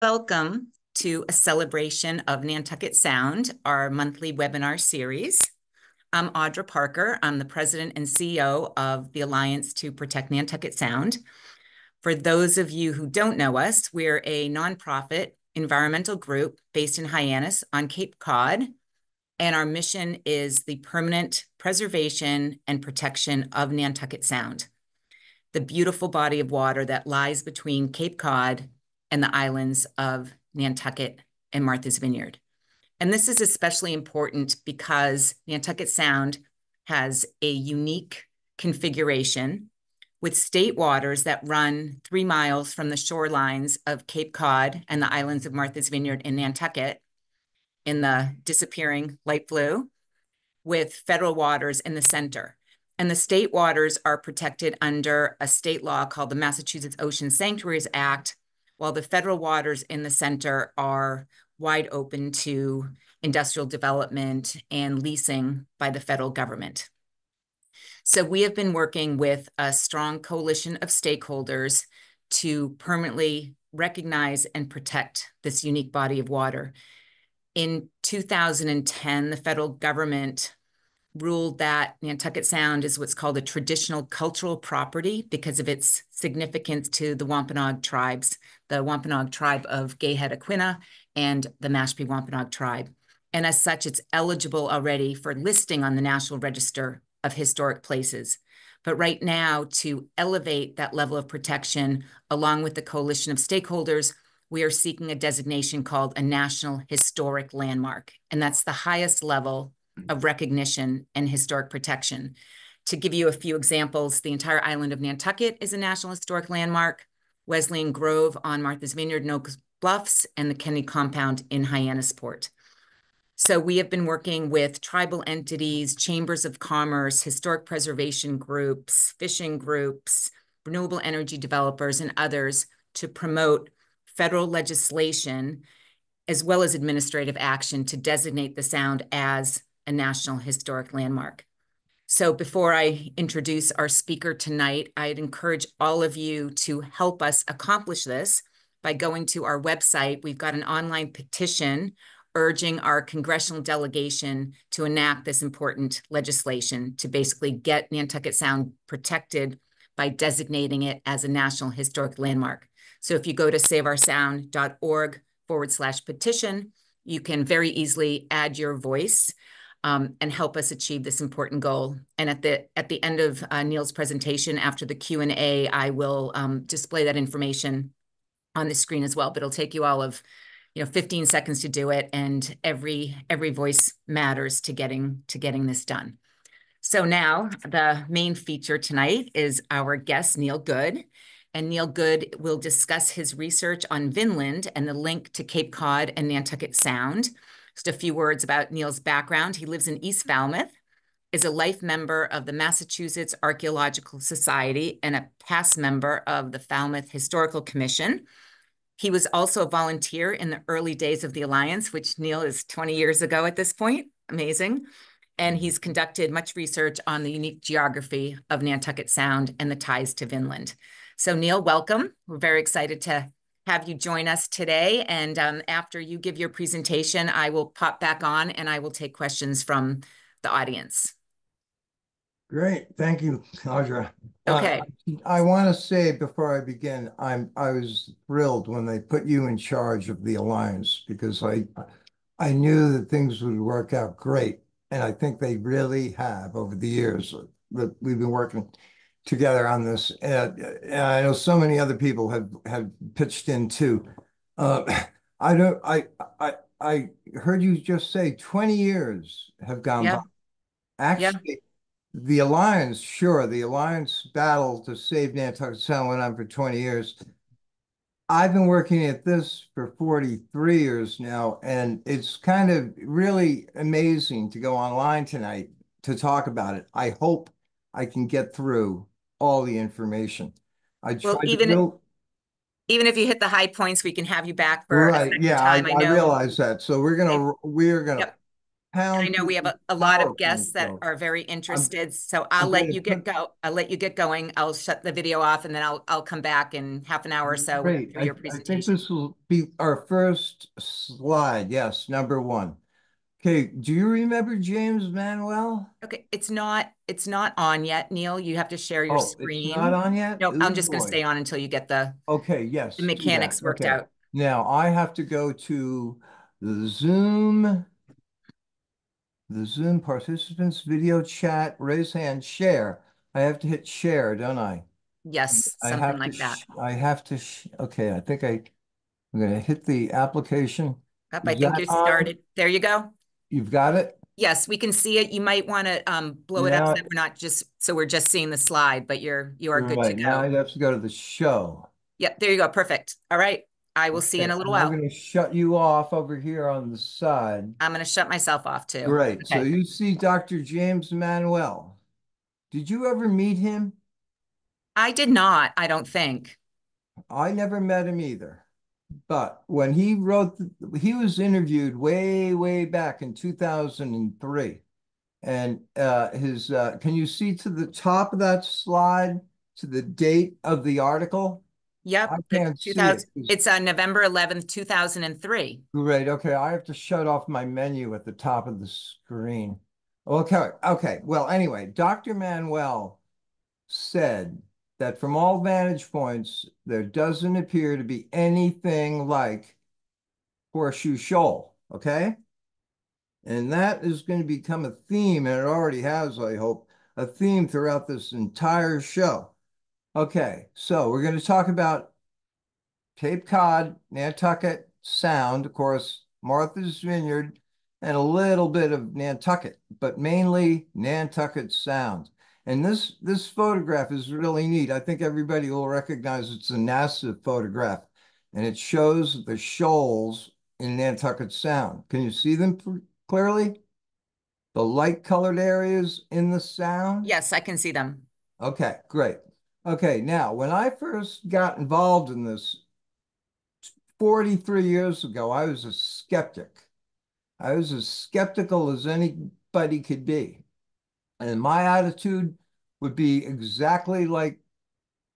Welcome to a celebration of Nantucket Sound, our monthly webinar series. I'm Audra Parker. I'm the president and CEO of the Alliance to Protect Nantucket Sound. For those of you who don't know us, we're a nonprofit environmental group based in Hyannis on Cape Cod, and our mission is the permanent preservation and protection of Nantucket Sound, the beautiful body of water that lies between Cape Cod and the islands of Nantucket and Martha's Vineyard. And this is especially important because Nantucket Sound has a unique configuration with state waters that run 3 miles from the shorelines of Cape Cod and the islands of Martha's Vineyard in Nantucket in the disappearing light blue, with federal waters in the center. And the state waters are protected under a state law called the Massachusetts Ocean Sanctuaries Act, while the federal waters in the center are wide open to industrial development and leasing by the federal government. So we have been working with a strong coalition of stakeholders to permanently recognize and protect this unique body of water. In 2010, the federal government ruled that Nantucket Sound is what's called a traditional cultural property because of its significance to the Wampanoag tribes, the Wampanoag tribe of Gayhead-Aquina and the Mashpee Wampanoag tribe. And as such, it's eligible already for listing on the National Register of Historic Places. But right now, to elevate that level of protection, along with the coalition of stakeholders, we are seeking a designation called a National Historic Landmark. And that's the highest level of recognition and historic protection. To give you a few examples, the entire island of Nantucket is a National Historic Landmark, Wesleyan Grove on Martha's Vineyard and Oak Bluffs, and the Kennedy Compound in Hyannisport. So we have been working with tribal entities, chambers of commerce, historic preservation groups, fishing groups, renewable energy developers, and others to promote federal legislation as well as administrative action to designate the Sound as a National Historic Landmark. So before I introduce our speaker tonight, I'd encourage all of you to help us accomplish this by going to our website. We've got an online petition urging our congressional delegation to enact this important legislation to basically get Nantucket Sound protected by designating it as a National Historic Landmark. So if you go to saveoursound.org/petition, you can very easily add your voice and help us achieve this important goal. And at the end of Neil's presentation, after the Q&A, I will display that information on the screen as well. But it'll take you all of 15 seconds to do it, and every voice matters to getting this done. So now the main feature tonight is our guest, Neil Good. And Neil Good will discuss his research on Vinland and the link to Cape Cod and Nantucket Sound. Just a few words about Neil's background. He lives in East Falmouth, is a life member of the Massachusetts Archaeological Society, and a past member of the Falmouth Historical Commission. He was also a volunteer in the early days of the Alliance, which, Neil, is 20 years ago at this point. Amazing. And he's conducted much research on the unique geography of Nantucket Sound and the ties to Vinland. So Neil, welcome. We're very excited to have you join us today. And after you give your presentation, I will pop back on and I will take questions from the audience. Great. Thank you, Audra. Okay. I want to say before I begin, I was thrilled when they put you in charge of the Alliance, because I knew that things would work out great. And I think they really have over the years that we've been working together on this. And I know so many other people have pitched in too. I heard you just say 20 years have gone by. Actually, the Alliance battle to save Nantucket Sound went on for 20 years. I've been working at this for 43 years now, and it's kind of really amazing to go online tonight to talk about it. I hope I can get through all the information. Even if you hit the high points, we can have you back for right. A second time. I realize that. So we're gonna I pound know we have people's a lot power of guests comes that from. are very I'm, interested. So I'm going to put, I'll let you get going. I'll shut the video off and then I'll come back in half an hour or so great. through your I think presentation. this will be our first slide. Yes, number one. Okay, do you remember James Manuel? Okay, it's not on yet, Neil. You have to share your Oh, it's not screen. on yet? No, I'm Oh just going to boy. stay on until you get Okay, the yes, do that. mechanics worked Okay. out. Now I have to go to the Zoom, the Zoom participants, video chat, raise hand, share. I have to hit share, don't I? Yes, something like that. Okay, I'm going to hit the application. Yep, I Is think that you on? started. There you go. You've got it? Yes, we can see it. You might want to blow it up so Now, that we're just seeing the slide, but you are good to right, now I go. have to go to the show. Yep, there you go. Perfect. All right. I will see you in Okay, a little and I'm while. going to shut you off over here on the side. I'm going to shut myself off too. Great. So Okay. you see Dr. James Manuel. Did you ever meet him? I did not, I don't think. I never met him either. But when he wrote, he was interviewed way, way back in 2003. And can you see to the top of that slide to the date of the article? I Yep, the can't see 2000, it. It's it's November 11th, 2003. great. Okay, I have to shut off my menu at the top of the screen. Okay, okay. Well, anyway, Dr. Manuel said that from all vantage points, there doesn't appear to be anything like Horseshoe Shoal. Okay. And that is going to become a theme, and it already has, I hope, a theme throughout this entire show. Okay. So we're going to talk about Cape Cod, Nantucket Sound, of course, Martha's Vineyard, and a little bit of Nantucket, but mainly Nantucket Sound. And this photograph is really neat. I think everybody will recognize it's a NASA photograph, and it shows the shoals in Nantucket Sound. Can you see them clearly? The light colored areas in the sound? Yes, I can see them. Okay, great. Okay, now when I first got involved in this 43 years ago, I was a skeptic. I was as skeptical as anybody could be. And my attitude would be exactly like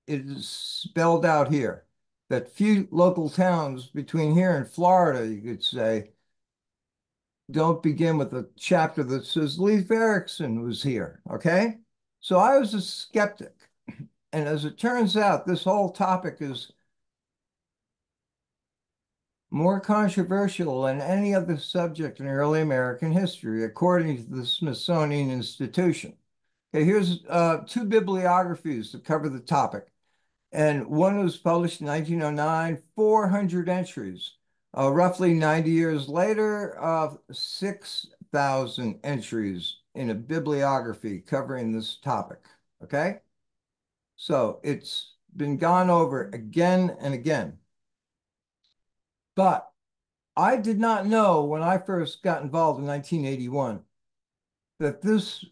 it is spelled out here, that few local towns between here and Florida, you could say, don't begin with a chapter that says Leif Eriksson was here. Okay. So I was a skeptic. And as it turns out, this whole topic is more controversial than any other subject in early American history, according to the Smithsonian Institution. Okay, here's two bibliographies that cover the topic. And one was published in 1909, 400 entries. Roughly 90 years later, 6,000 entries in a bibliography covering this topic. Okay? So it's been gone over again and again. But I did not know when I first got involved in 1981 that this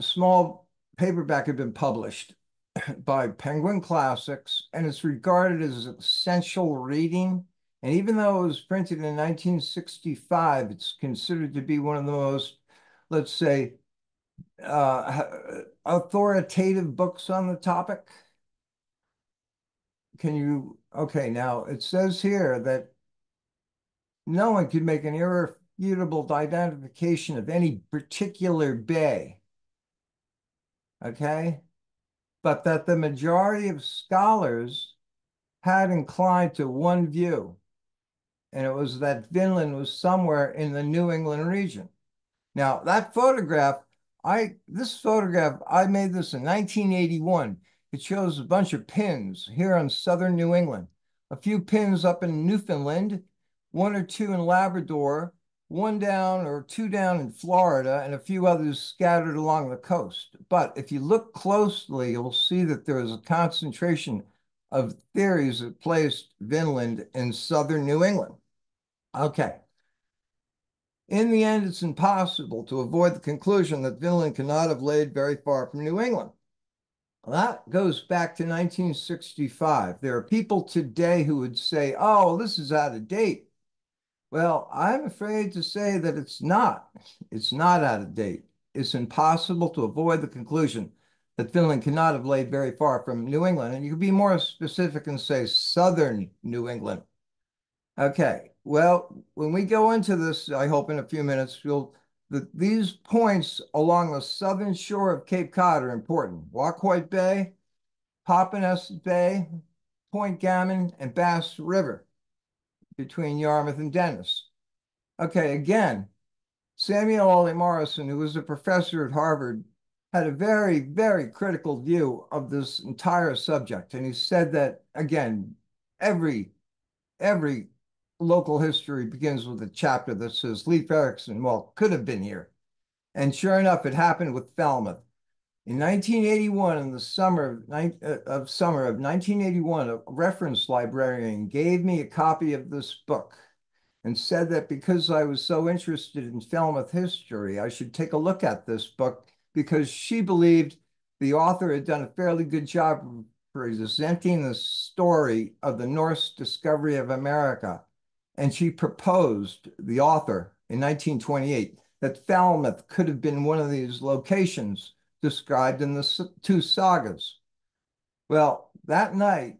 small paperback had been published by Penguin Classics, and it's regarded as essential reading. And even though it was printed in 1965, it's considered to be one of the most, let's say, authoritative books on the topic. Okay, now it says here that no one could make an irrefutable identification of any particular bay, okay? But that the majority of scholars had inclined to one view, and it was that Vinland was somewhere in the New England region. Now, that photograph, this photograph, I made this in 1981. It shows a bunch of pins here in southern New England, a few pins up in Newfoundland, one or two in Labrador, one down or two down in Florida, and a few others scattered along the coast. But if you look closely, you'll see that there is a concentration of theories that placed Vinland in southern New England. Okay. In the end, it's impossible to avoid the conclusion that Vinland cannot have laid very far from New England. That goes back to 1965. There are people today who would say, oh, this is out of date. Well, I'm afraid to say that it's not. It's not out of date. It's impossible to avoid the conclusion that Finland cannot have laid very far from New England. And you could be more specific and say southern New England. Okay. Well, when we go into this, I hope in a few minutes, these points along the southern shore of Cape Cod are important. Waquoit Bay, Papaneset Bay, Point Gammon, and Bass River between Yarmouth and Dennis. Okay, again, Samuel Ollie Morrison, who was a professor at Harvard, had a very, very critical view of this entire subject. And he said that, again, every local history begins with a chapter that says Leif Eriksson, well, could have been here. And sure enough, it happened with Falmouth. In 1981, in the summer of 1981, a reference librarian gave me a copy of this book and said that because I was so interested in Falmouth history, I should take a look at this book because she believed the author had done a fairly good job of presenting the story of the Norse Discovery of America. And she proposed, the author, in 1928, that Falmouth could have been one of these locations described in the two sagas. Well, that night,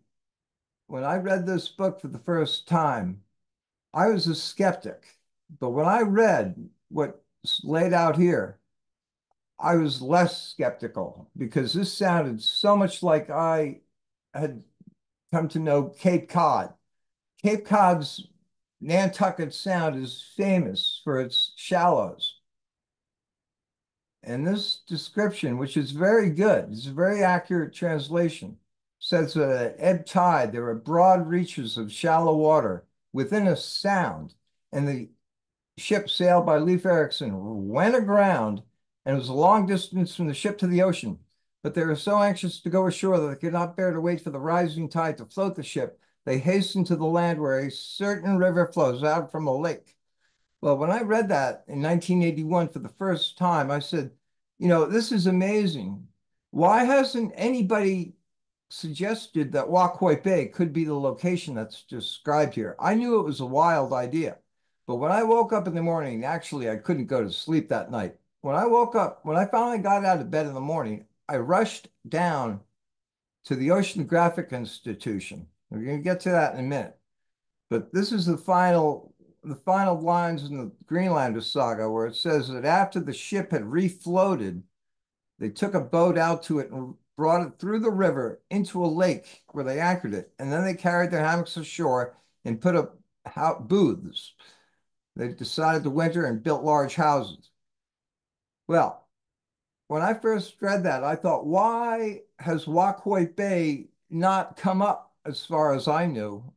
when I read this book for the first time, I was a skeptic. But when I read what's laid out here, I was less skeptical because this sounded so much like I had come to know Cape Cod. Cape Cod's Nantucket Sound is famous for its shallows. And this description, which is very good, it's a very accurate translation, says that at ebb tide, there are broad reaches of shallow water within a sound. And the ship sailed by Leif Eriksson went aground and it was a long distance from the ship to the ocean. But they were so anxious to go ashore that they could not bear to wait for the rising tide to float the ship. They hastened to the land where a certain river flows out from a lake. Well, when I read that in 1981 for the first time, I said, you know, this is amazing. Why hasn't anybody suggested that Waquoit Bay could be the location that's described here? I knew it was a wild idea, but when I woke up in the morning, actually, I couldn't go to sleep that night. When I woke up, when I finally got out of bed in the morning, I rushed down to the Oceanographic Institution. We're going to get to that in a minute. But this is the final lines in the Graenlendinga Saga where it says that after the ship had refloated, they took a boat out to it and brought it through the river into a lake where they anchored it. And then they carried their hammocks ashore and put up booths. They decided to winter and built large houses. Well, when I first read that, I thought, why has Waquoit Bay not come up as far as I knew?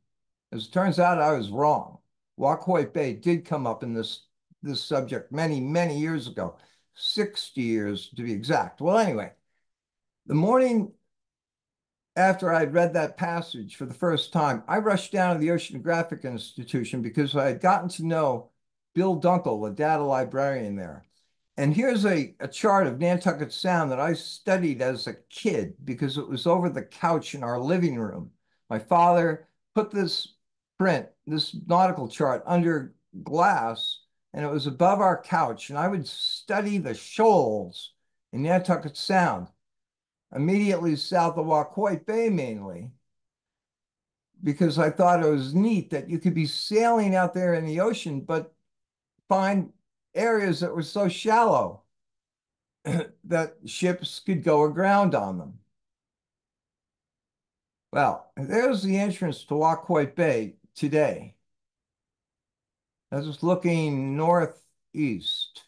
As it turns out, I was wrong. Waquoit Bay did come up in this subject many, many years ago, 60 years to be exact. Well, anyway, the morning after I'd read that passage for the first time, I rushed down to the Oceanographic Institution because I had gotten to know Bill Dunkel, a data librarian there. And here's a chart of Nantucket Sound that I studied as a kid because it was over the couch in our living room. My father put this nautical chart under glass, and it was above our couch. And I would study the shoals in Nantucket Sound, immediately south of Waquoit Bay mainly, because I thought it was neat that you could be sailing out there in the ocean, but find areas that were so shallow that ships could go aground on them. Well, there's the entrance to Waquoit Bay today. I was looking northeast.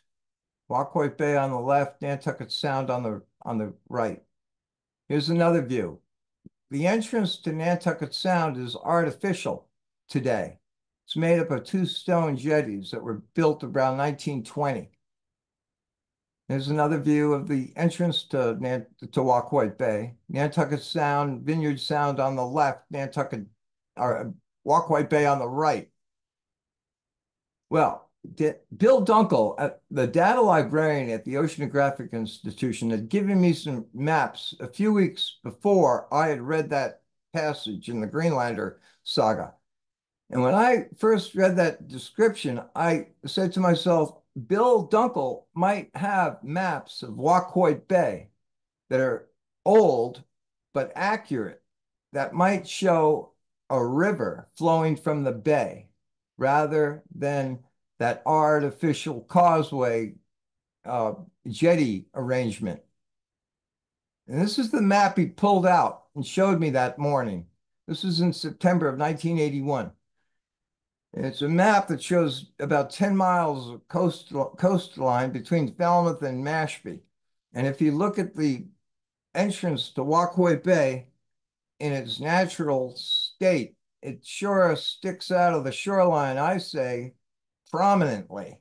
Waquoit Bay on the left, Nantucket Sound on the right. Here's another view. The entrance to Nantucket Sound is artificial today. It's made up of two stone jetties that were built around 1920. There's another view of the entrance to Waquoit Bay. Nantucket Sound, Vineyard Sound on the left, Waquoit Bay on the right. Well, Bill Dunkel, the data librarian at the Oceanographic Institution, had given me some maps a few weeks before I had read that passage in the Graenlendinga Saga. And when I first read that description, I said to myself, Bill Dunkel might have maps of Waquoit Bay that are old but accurate, that might show a river flowing from the bay rather than that artificial causeway jetty arrangement. And this is the map he pulled out and showed me that morning. This is in September of 1981. And it's a map that shows about 10 miles of coastline between Falmouth and Mashpee. And if you look at the entrance to Waquoit Bay in its natural state, it sure sticks out of the shoreline, I say, prominently.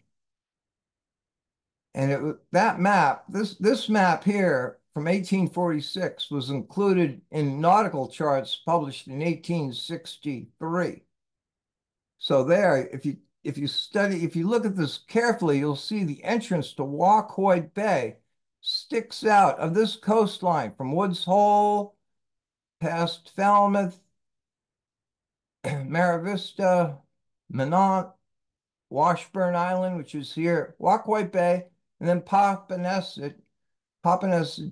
And that map, this map here from 1846 was included in nautical charts published in 1863. So there, if you look at this carefully, you'll see the entrance to Waquoit Bay sticks out of this coastline from Woods Hole past Falmouth, Maravista, Minot, Washburn Island, which is here, Waquoit Bay, and then Papaneset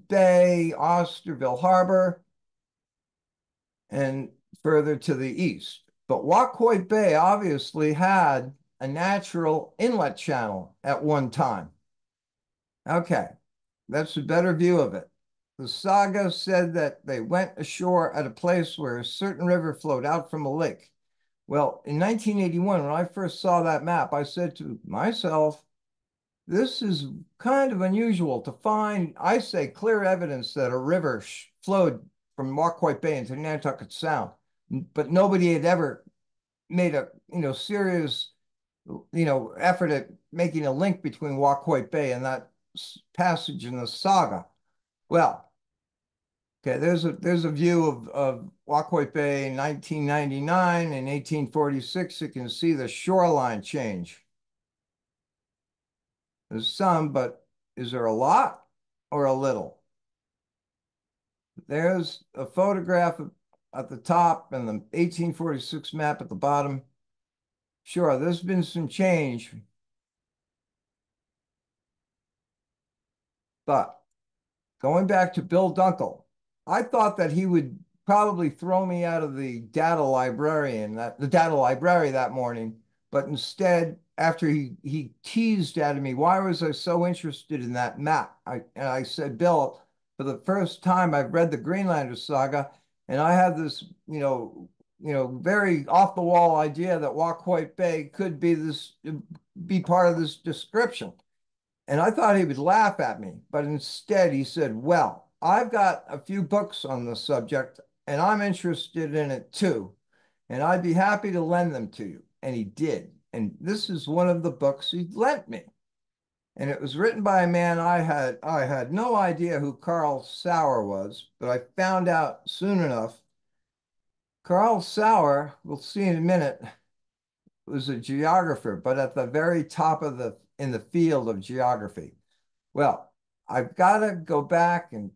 Bay, Osterville Harbor, and further to the east. But Waquoit Bay obviously had a natural inlet channel at one time. Okay, that's a better view of it. The saga said that they went ashore at a place where a certain river flowed out from a lake. Well, in 1981, when I first saw that map, I said to myself, this is kind of unusual to find, I say, clear evidence that a river flowed from Waquoit Bay into Nantucket Sound, but nobody had ever made a serious effort at making a link between Waquoit Bay and that passage in the saga. Well, okay, there's a view of Waquoit Bay in 1999 and 1846. You can see the shoreline change. There's some, but is there a lot or a little? There's a photograph at the top and the 1846 map at the bottom. Sure, there's been some change, but going back to Bill Dunkel, I thought that he would probably throw me out of the data library that morning, but instead, after he teased at me, why was I so interested in that map? I said, Bill, for the first time, I've read the Graenlendinga Saga, and I have this, very off the wall idea that Waquoit Bay could be part of this description. And I thought he would laugh at me, but instead he said, well, I've got a few books on the subject, and I'm interested in it too, and I'd be happy to lend them to you. And he did. And this is one of the books he lent me. And it was written by a man I had no idea who Carl Sauer was, but I found out soon enough. Carl Sauer, we'll see in a minute, was a geographer, but at the very top of in the field of geography. Well, I've got to go back and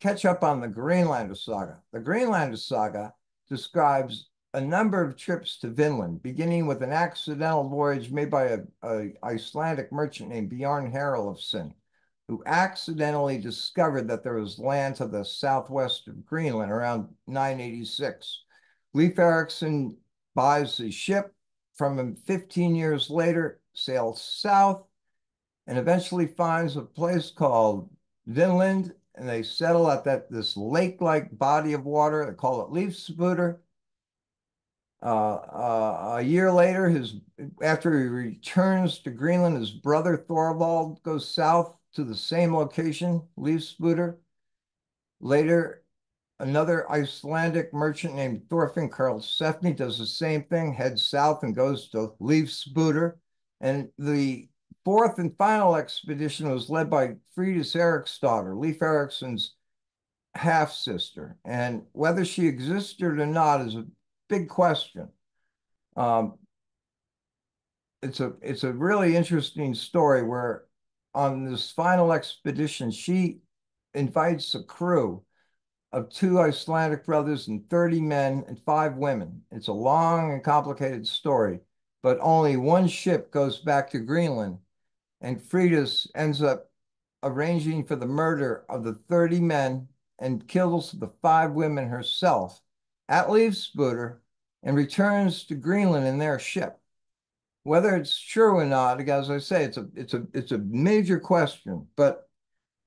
catch up on the Graenlendinga Saga. The Graenlendinga Saga describes a number of trips to Vinland, beginning with an accidental voyage made by a Icelandic merchant named Bjarn Haraldsson, who accidentally discovered that there was land to the southwest of Greenland around 986. Leif Eriksson buys the ship from him 15 years later, sails south, and eventually finds a place called Vínland, and they settle at this lake-like body of water. They call it Leifsbudir. A year later, after he returns to Greenland, his brother Thorvald goes south to the same location, Leifsbudir. Later, another Icelandic merchant named Thorfinn Karlsefni does the same thing, heads south and goes to Leifsbudir. And the fourth and final expedition was led by Fridis Eriksdottir, Leif Eriksson's half-sister. And whether she existed or not is a big question. It's a really interesting story where on this final expedition, she invites a crew of 2 Icelandic brothers and 30 men and 5 women. It's a long and complicated story, but only one ship goes back to Greenland, and Fridus ends up arranging for the murder of the 30 men and kills the 5 women herself at Leifsbudir and returns to Greenland in their ship. Whether it's true or not, as I say, it's a major question, but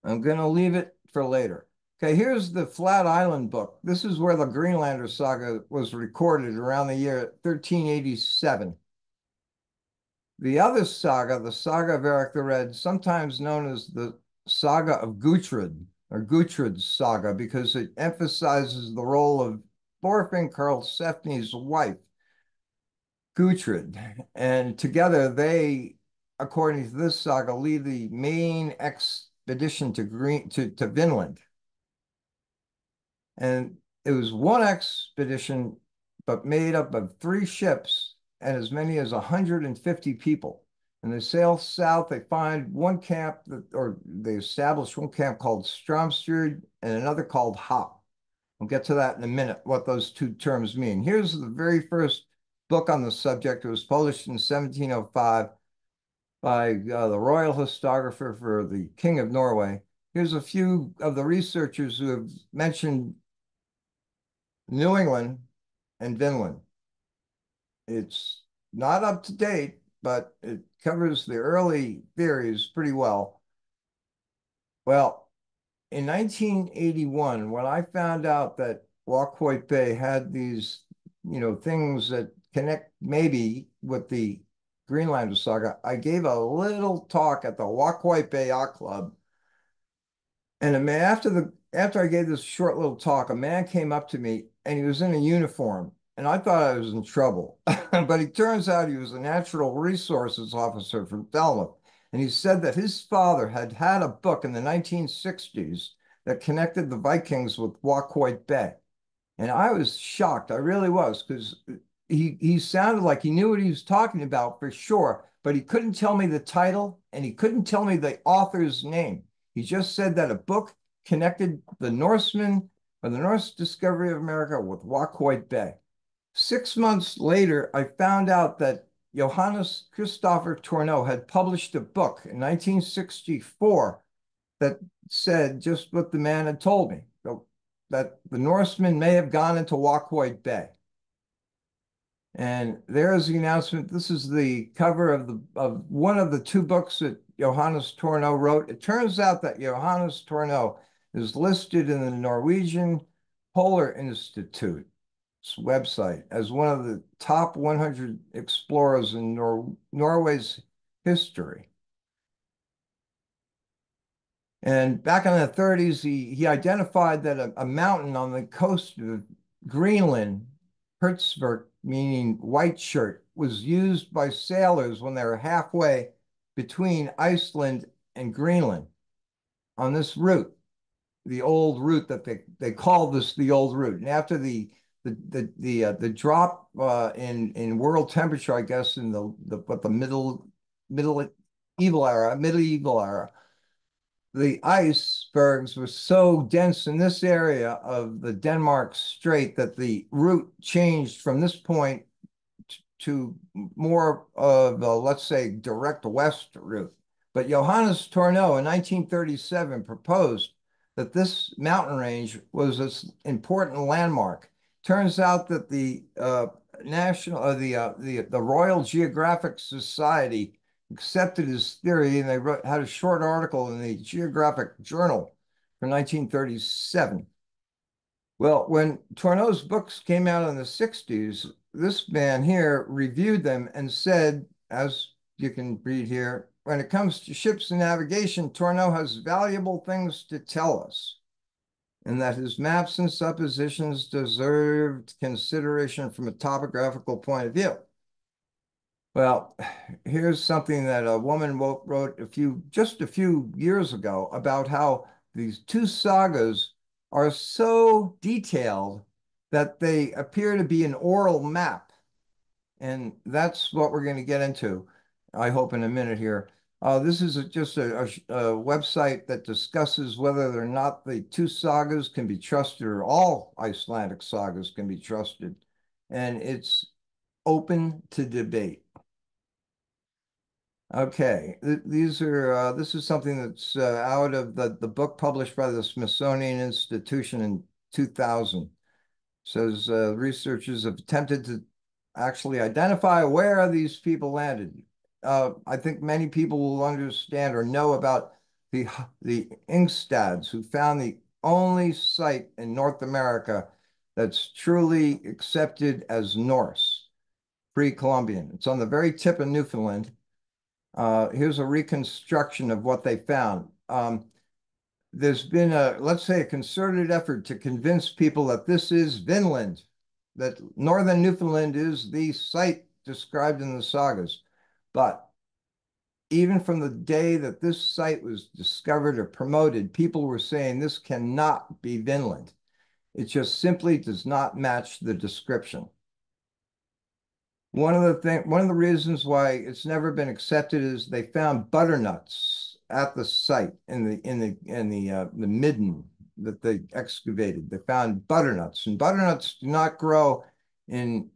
I'm going to leave it for later. Okay, here's the Flat Island book. This is where the Graenlendinga Saga was recorded around the year 1387. The other saga, the Saga of Eirik the Red, sometimes known as the Saga of Gutrid, or Gutrid's Saga, because it emphasizes the role of Thorfinn Karlsefni's wife, Gutrid. And together they, according to this saga, lead the main expedition to Vinland. And it was one expedition, but made up of 3 ships and as many as 150 people. And they sail south. They find one camp or they establish one camp called Stromstad and another called Hop. We'll get to that in a minute, what those 2 terms mean. Here's the very first book on the subject. It was published in 1705 by the royal historiographer for the King of Norway. Here's a few of the researchers who have mentioned New England and Vinland. It's not up to date, but it covers the early theories pretty well. Well, in 1981, when I found out that Waquoit Bay had these, things that connect maybe with the Graenlendinga Saga, I gave a little talk at the Waquoit Bay Yacht Club. And after I gave this short little talk, a man came up to me and he was in a uniform. And I thought I was in trouble. But it turns out he was a natural resources officer from Falmouth. And he said that his father had had a book in the 1960s that connected the Vikings with Waquoit Bay. And I was shocked. I really was, because he sounded like he knew what he was talking about for sure, but he couldn't tell me the title and he couldn't tell me the author's name. He just said that a book connected the Norsemen or the Norse Discovery of America with Waquoit Bay. 6 months later, I found out that Johannes Christopher Tornau had published a book in 1964 that said just what the man had told me, that the Norsemen may have gone into Waquoit Bay. And there's the announcement. This is the cover of one of the 2 books that Johannes Tornau wrote. It turns out that Johannes Tornau is listed in the Norwegian Polar Institute's website as one of the top 100 explorers in Norway's history. And back in the 30s, he identified that a mountain on the coast of Greenland, Hertzberg, meaning white shirt, was used by sailors when they were halfway between Iceland and Greenland on this route, the old route that they call this the old route. And after the drop in world temperature, I guess, in the medieval era, the icebergs were so dense in this area of the Denmark Strait that the route changed from this point to more of a, let's say, direct west route. But Johannes Tornau in 1937 proposed that this mountain range was an important landmark. Turns out that the Royal Geographic Society accepted his theory, and they had a short article in the Geographic Journal for 1937. Well, when Tornau's books came out in the 60s, this man here reviewed them and said, as you can read here, when it comes to ships and navigation, Tornau has valuable things to tell us, and that his maps and suppositions deserved consideration from a topographical point of view. Well, here's something that a woman wrote just a few years ago about how these 2 sagas are so detailed that they appear to be an oral map. And that's what we're going to get into, I hope, in a minute here. This is just a website that discusses whether or not the two sagas can be trusted, or all Icelandic sagas can be trusted. And it's open to debate. Okay, this is something that's out of the book published by the Smithsonian Institution in 2000. It says researchers have attempted to actually identify where these people landed. I think many people will understand or know about the Ingstads, who found the only site in North America that's truly accepted as Norse, pre-Columbian. It's on the very tip of Newfoundland. Here's a reconstruction of what they found. There's been let's say, a concerted effort to convince people that this is Vinland, that northern Newfoundland is the site described in the sagas. But even from the day that this site was discovered or promoted, people were saying this cannot be Vinland. It just simply does not match the description. One of the reasons why it's never been accepted is they found butternuts at the site in the midden that they excavated. They found butternuts, and butternuts do not grow in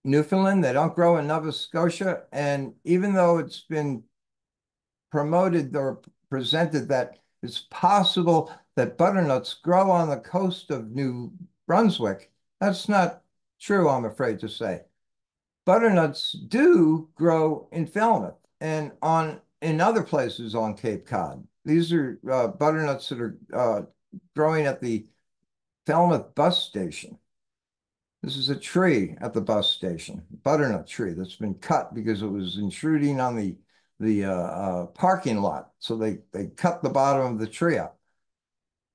Newfoundland. They don't grow in Nova Scotia. And even though it's been promoted or presented that it's possible that butternuts grow on the coast of New Brunswick, that's not true, I'm afraid to say. Butternuts do grow in Falmouth and in other places on Cape Cod. These are butternuts that are growing at the Falmouth bus station. This is a tree at the bus station, butternut tree that's been cut because it was intruding on the parking lot. So they cut the bottom of the tree up.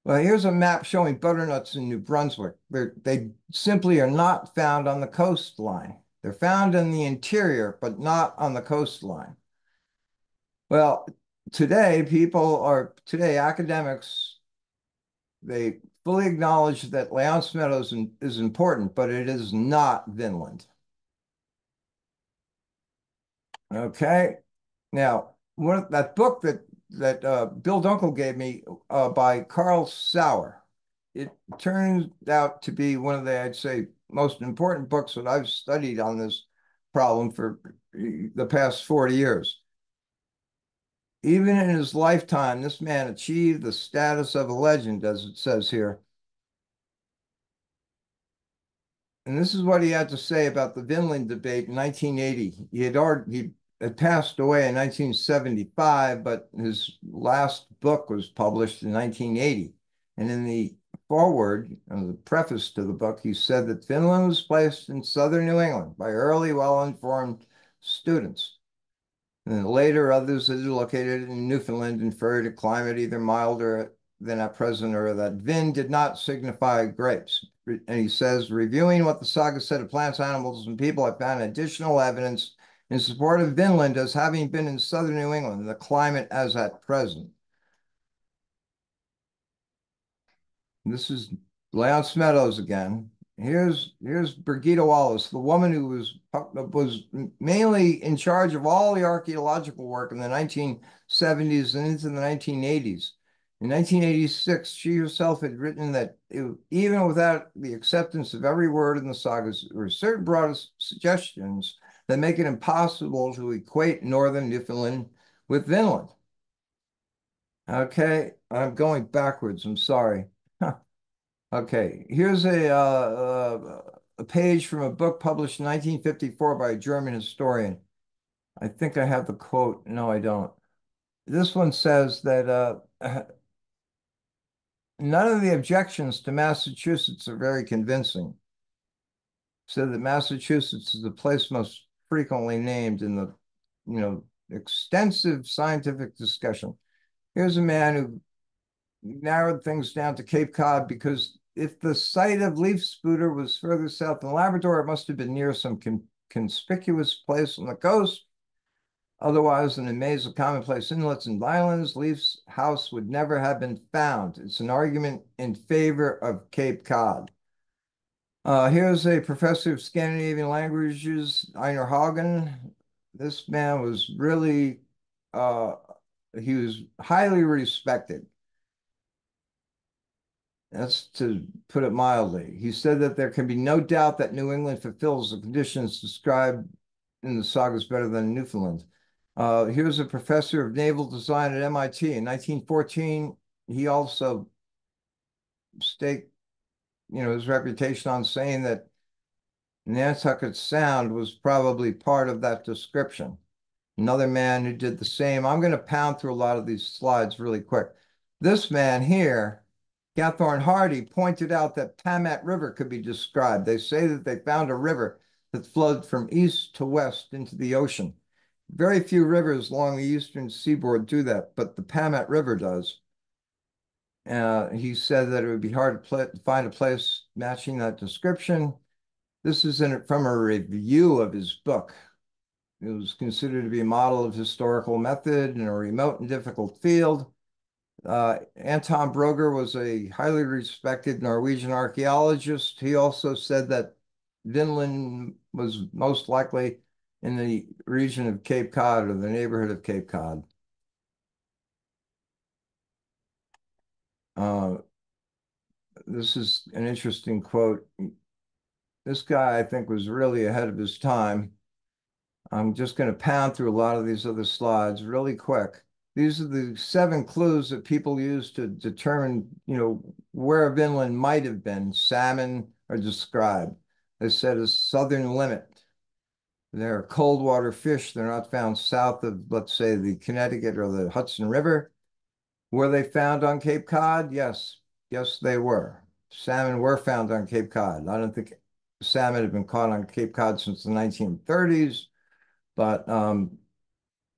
Well, here's a map showing butternuts in New Brunswick. They simply are not found on the coastline. They're found in the interior, but not on the coastline. Well, today academics, they fully acknowledge that L'Anse Meadows is important, but it is not Vinland. Okay. Now, that book that Bill Dunkel gave me by Carl Sauer, it turns out to be one of the, I'd say, most important books that I've studied on this problem for the past 40 years. Even in his lifetime, this man achieved the status of a legend, as it says here. And this is what he had to say about the Vinland debate in 1980. He had passed away in 1975, but his last book was published in 1980. And in the foreword, the preface to the book, he said that Vinland was placed in southern New England by early, well-informed students. And then later, others that are located in Newfoundland inferred a climate either milder than at present, or that Vin did not signify grapes. And he says, reviewing what the saga said of plants, animals, and people, I found additional evidence in support of Vinland as having been in southern New England, the climate as at present. This is L'Anse Meadows again. Here's Brigida Wallace, the woman who was mainly in charge of all the archaeological work in the 1970s and into the 1980s. In 1986, she herself had written that even without the acceptance of every word in the sagas, there were certain broad suggestions that make it impossible to equate northern Newfoundland with Vinland. Okay, I'm going backwards, I'm sorry. Okay, here's a page from a book published in 1954 by a German historian. I think I have the quote. No, I don't. This one says that none of the objections to Massachusetts are very convincing. Said that Massachusetts is the place most frequently named in the, extensive scientific discussion. Here's a man who narrowed things down to Cape Cod because if the site of Leifsbudir was further south in Labrador, it must have been near some conspicuous place on the coast. Otherwise, in a maze of commonplace inlets and islands, Leif's house would never have been found. It's an argument in favor of Cape Cod. Here's a professor of Scandinavian languages, Einar Hagen. This man was really he was highly respected. That's to put it mildly. He said that there can be no doubt that New England fulfills the conditions described in the sagas better than Newfoundland. He was a professor of naval design at MIT. In 1914, he also staked, his reputation on saying that Nantucket Sound was probably part of that description. Another man who did the same. I'm going to pound through a lot of these slides really quick. This man here, Gathorne Hardy, pointed out that Pamet River could be described. They say that they found a river that flowed from east to west into the ocean. Very few rivers along the eastern seaboard do that, but the Pamet River does. He said that it would be hard to find a place matching that description. This is from a review of his book. It was considered to be a model of historical method in a remote and difficult field. Anton Broger was a highly respected Norwegian archaeologist. He also said that Vinland was most likely in the region of Cape Cod or the neighborhood of Cape Cod. This is an interesting quote. This guy, I think, was really ahead of his time. I'm just going to pound through a lot of these other slides really quick. These are the 7 clues that people use to determine, where Vinland might have been. Salmon are described. They set a southern limit. They're cold water fish. They're not found south of, let's say, the Connecticut or the Hudson River. Were they found on Cape Cod? Yes. Yes, they were. Salmon were found on Cape Cod. I don't think salmon had been caught on Cape Cod since the 1930s, but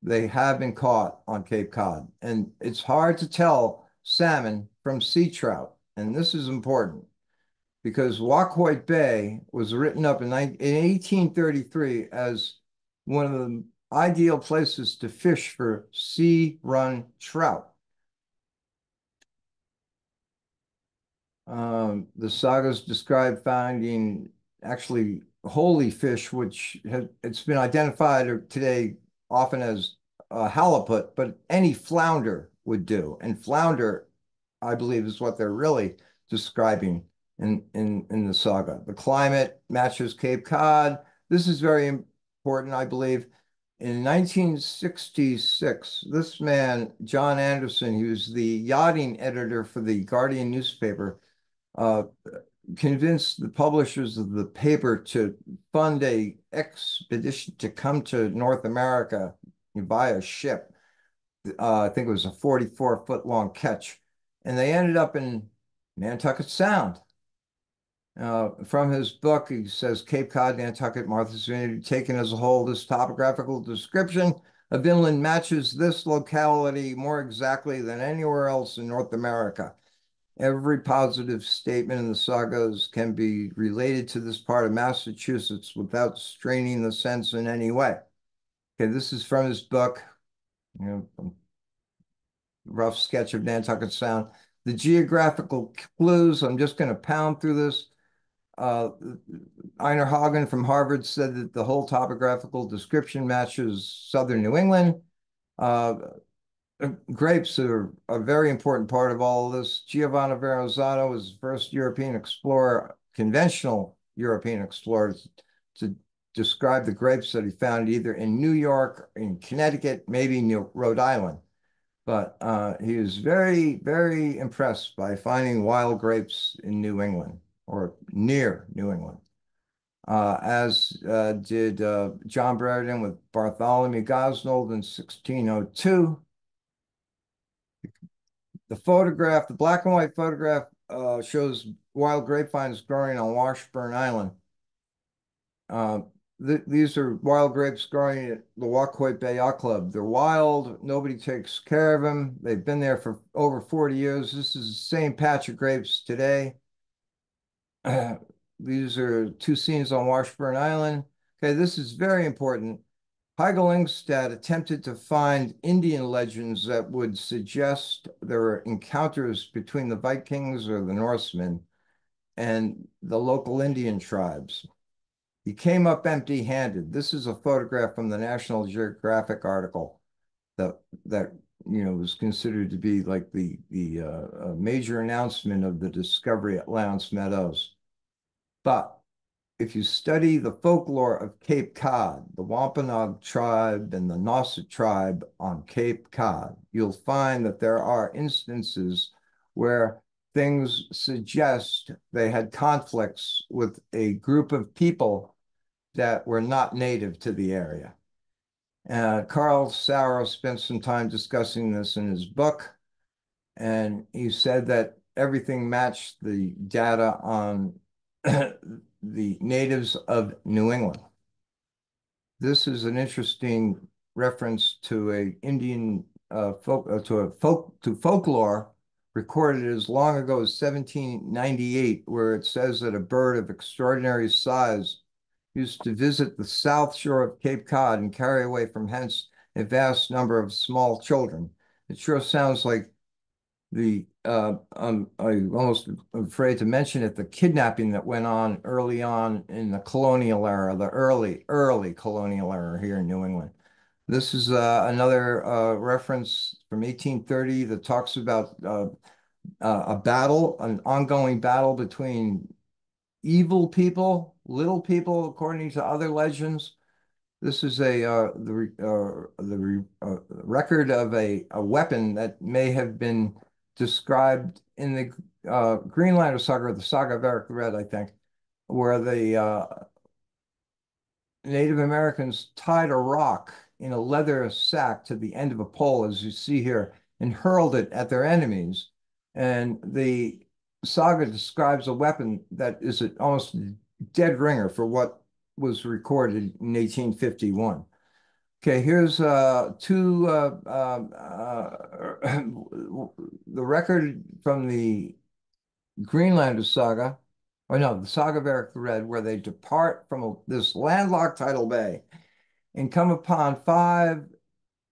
they have been caught on Cape Cod. And it's hard to tell salmon from sea trout. And this is important because Waquoit Bay was written up in 1833 as one of the ideal places to fish for sea-run trout. The sagas describe finding actually holy fish, which it's been identified today often as halibut, but any flounder would do. And flounder, I believe, is what they're really describing in the saga. The climate matches Cape Cod. This is very important, I believe. In 1966, this man, John Anderson, he was the yachting editor for the Guardian newspaper, convinced the publishers of the paper to fund a expedition to come to North America via ship. I think it was a 44-foot long catch. And they ended up in Nantucket Sound. From his book, he says, Cape Cod, Nantucket, Martha's Vineyard, taken as a whole, this topographical description of Vinland matches this locality more exactly than anywhere else in North America. Every positive statement in the sagas can be related to this part of Massachusetts without straining the sense in any way. Okay, this is from his book, rough sketch of Nantucket Sound. The geographical clues, I'm just going to pound through this. Einar Hagen from Harvard said that the whole topographical description matches southern New England. Grapes are a very important part of all of this. Giovanni Verrazzano was the first European explorer, conventional European explorer, to describe the grapes that he found either in New York, in Connecticut, maybe New Rhode Island. But he was very, very impressed by finding wild grapes in New England or near New England, as did John Brereton with Bartholomew Gosnold in 1602. The photograph, the black and white photograph, shows wild grapevines growing on Washburn Island. These are wild grapes growing at the Waquoit Bay Yacht Club. They're wild. Nobody takes care of them. They've been there for over 40 years. This is the same patch of grapes today. These are 2 scenes on Washburn Island. Okay, this is very important. Heigelingstad attempted to find Indian legends that would suggest there were encounters between the Vikings or the Norsemen and the local Indian tribes. He came up empty-handed. This is a photograph from the National Geographic article that was considered to be like the major announcement of the discovery at Lowndes Meadows. But if you study the folklore of Cape Cod, the Wampanoag tribe and the Nauset tribe on Cape Cod, you'll find that there are instances where things suggest they had conflicts with a group of people that were not native to the area. Carl Sauer spent some time discussing this in his book, and he said that everything matched the data on the natives of New England. This is an interesting reference to a Indian folklore recorded as long ago as 1798, where it says that a bird of extraordinary size used to visit the south shore of Cape Cod and carry away from hence a vast number of small children. It sure sounds like I'm almost afraid to mention it, the kidnapping that went on early on in the colonial era, the early colonial era here in New England. This is another reference from 1830 that talks about a battle, an ongoing battle between evil people, little people, according to other legends. This is the record of a weapon that may have been described in the Graenlendinga Saga, or the Saga of Eirik the Red, I think, where the Native Americans tied a rock in a leather sack to the end of a pole, as you see here, and hurled it at their enemies. And the saga describes a weapon that is almost a dead ringer for what was recorded in 1851. Okay, here's the record from the Greenlander Saga, or no, the Saga of Eirik the Red, where they depart from this landlocked tidal bay and come upon 5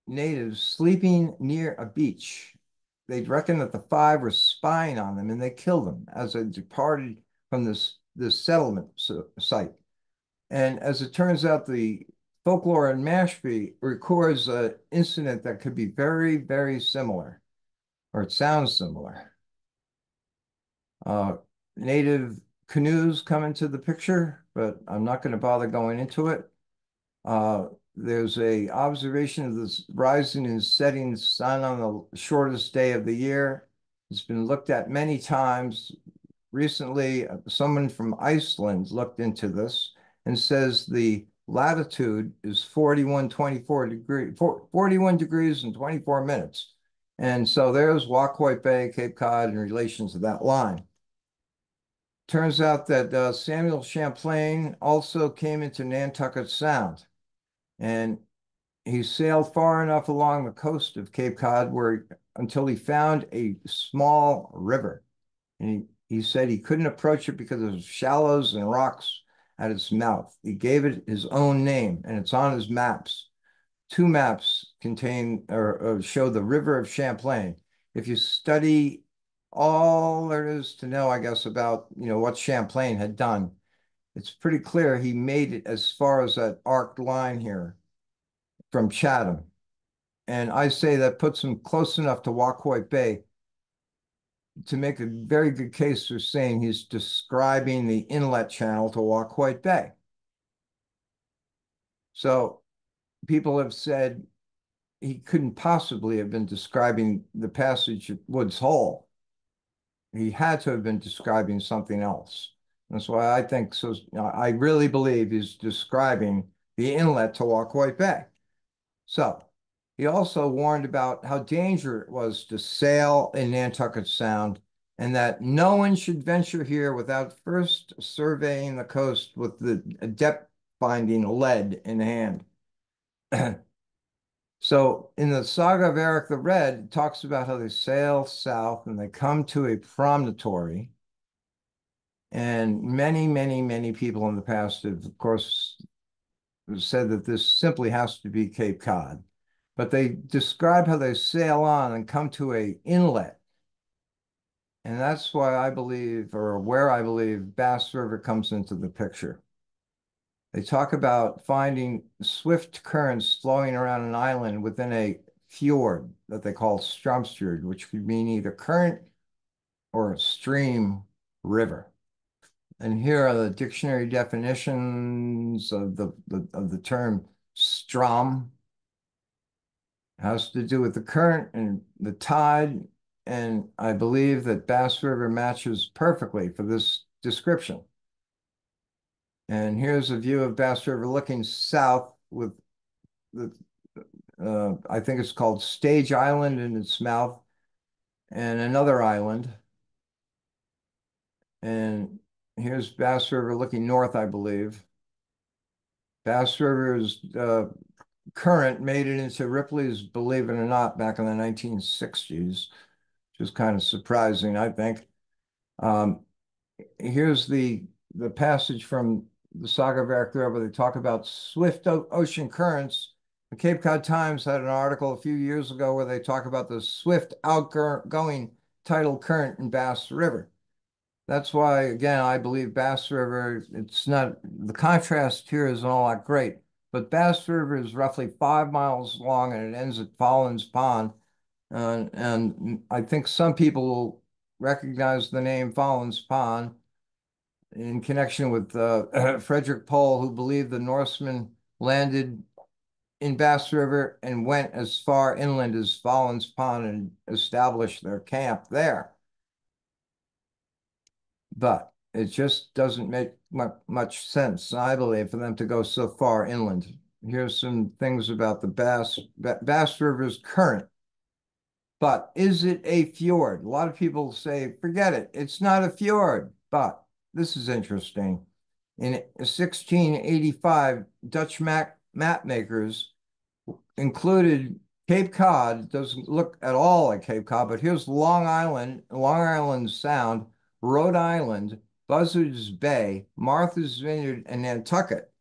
natives sleeping near a beach. They'd reckon that the 5 were spying on them, and they killed them as they departed from this settlement site. And as it turns out, the folklore in Mashpee records an incident that could be very, very similar, or it sounds similar. Native canoes come into the picture, but I'm not going to bother going into it. There's a observation of this rising and setting sun on the shortest day of the year. It's been looked at many times. Recently, someone from Iceland looked into this and says the latitude is 41 degrees and 24 minutes. And so there's Waquoit Bay, Cape Cod in relation to that line. Turns out that Samuel Champlain also came into Nantucket Sound, and he sailed far enough along the coast of Cape Cod until he found a small river. And he said he couldn't approach it because of shallows and rocks at its mouth. He gave it his own name, and it's on his maps. 2 maps contain or show the River of Champlain. If you study all there is to know, I guess, about what Champlain had done, it's pretty clear he made it as far as that arced line here from Chatham. And I say that puts him close enough to Waquoit Bay to make a very good case for saying he's describing the inlet channel to Waquoit Bay. So people have said he couldn't possibly have been describing the passage at Woods Hole. He had to have been describing something else. That's why I think so. I really believe he's describing the inlet to Waquoit Bay. So he also warned about how dangerous it was to sail in Nantucket Sound, and that no one should venture here without first surveying the coast with the depth-finding lead in hand. So in the Saga of Eirik the Red, it talks about how they sail south and they come to a promontory. And many, many, many people in the past have, of course, said that this simply has to be Cape Cod. But they describe how they sail on and come to an inlet. And that's why I believe, or where I believe, Bass River comes into the picture. They talk about finding swift currents flowing around an island within a fjord that they call Strömstjord, which could mean either current or stream, river. And here are the dictionary definitions of the term strom. It has to do with the current and the tide, and I believe that Bass River matches perfectly for this description. And here's a view of Bass River looking south with the, I think it's called Stage Island in its mouth, and another island. And here's Bass River looking north, I believe. Bass River's current made it into Ripley's, believe it or not, back in the 1960s, which is kind of surprising, I think. Here's the passage from the Saga of Eric where they talk about swift ocean currents. The Cape Cod Times had an article a few years ago where they talk about the swift outgoing tidal current in Bass River. That's why, again, I believe Bass River, it's not, the contrast here isn't all that great, but Bass River is roughly 5 miles long and it ends at Fallon's Pond. And I think some people will recognize the name Fallon's Pond in connection with Frederick Pohl, who believed the Norsemen landed in Bass River and went as far inland as Fallon's Pond and established their camp there. But it just doesn't make much sense, I believe, for them to go so far inland. Here's some things about the Bass River's current. But is it a fjord? A lot of people say, forget it, it's not a fjord. But this is interesting. In 1685, Dutch map makers included Cape Cod. Doesn't look at all like Cape Cod, but here's Long Island Sound, Rhode Island, Buzzards Bay, Martha's Vineyard, and Nantucket.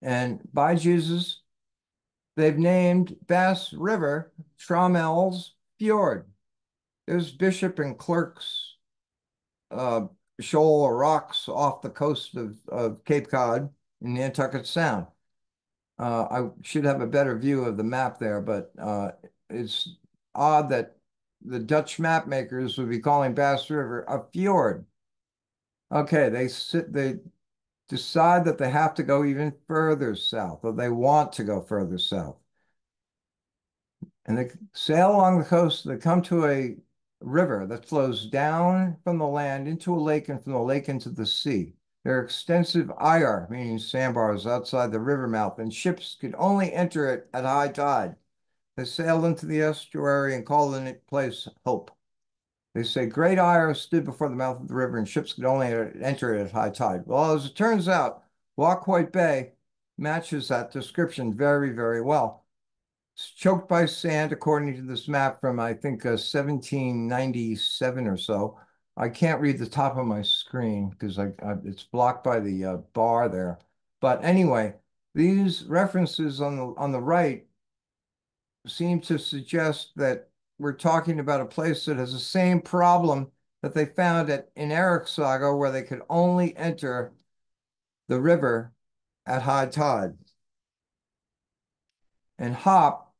And by Jesus, they've named Bass River Trommel's Fjord. There's Bishop and Clerk's shoal of rocks off the coast of Cape Cod in Nantucket Sound. I should have a better view of the map there, but it's odd that the Dutch map makers would be calling Bass River a fjord. Okay, they decide that they have to go even further south, or they want to go further south. And they sail along the coast. They come to a river that flows down from the land into a lake and from the lake into the sea. There are extensive eyre, meaning sandbars, outside the river mouth, and ships could only enter it at high tide. They sailed into the estuary and called the place Hope. They say great eyre stood before the mouth of the river and ships could only enter it at high tide. Well, as it turns out, Waquoit Bay matches that description very, very well. It's choked by sand, according to this map from, I think, 1797 or so. I can't read the top of my screen because it's blocked by the bar there. But anyway, these references on the right seem to suggest that we're talking about a place that has the same problem that they found in Erik's Saga, where they could only enter the river at high tide. And hop,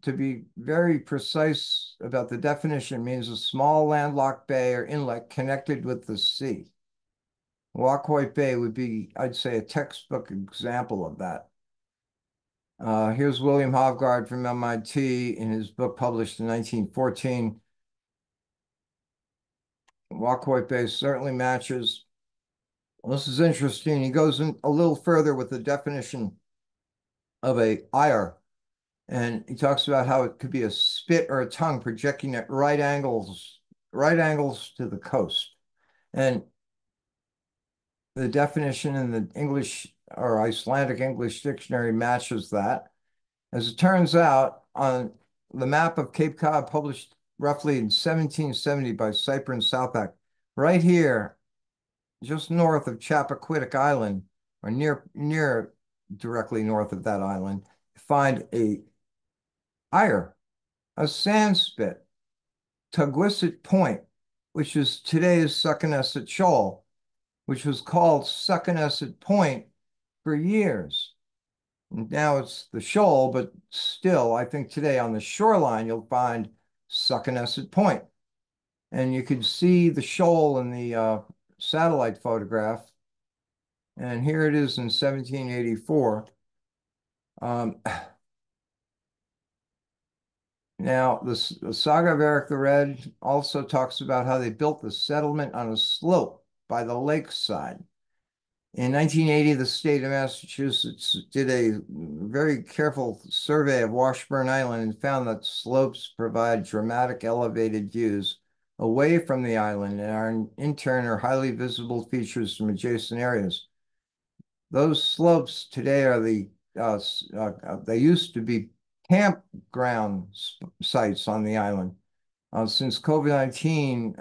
to be very precise about the definition, means a small landlocked bay or inlet connected with the sea. Waquoit Bay would be, I'd say, a textbook example of that. Here's William Hovgaard from MIT in his book published in 1914. Waquoit Bay certainly matches. Well, this is interesting. He goes in a little further with the definition of a eyre. And he talks about how it could be a spit or a tongue projecting at right angles to the coast. And the definition in the English or Icelandic English dictionary matches that. As it turns out, on the map of Cape Cod published roughly in 1770 by Cypher and Southak, right here, just north of Chappaquiddick Island, or near directly north of that island, find a eyre, a sand spit, Tugwisset Point, which is today's Succonesset Shoal, which was called Succonesset Point for years. Now it's the shoal, but still, I think today on the shoreline, you'll find Succonesset Point. And you can see the shoal in the satellite photograph. And here it is in 1784. Now, the Saga of Eric the Red also talks about how they built the settlement on a slope by the lakeside. In 1980, the state of Massachusetts did a very careful survey of Washburn Island and found that slopes provide dramatic elevated views away from the island and are in turn are highly visible features from adjacent areas. Those slopes today are they used to be campground sites on the island. Since COVID-19,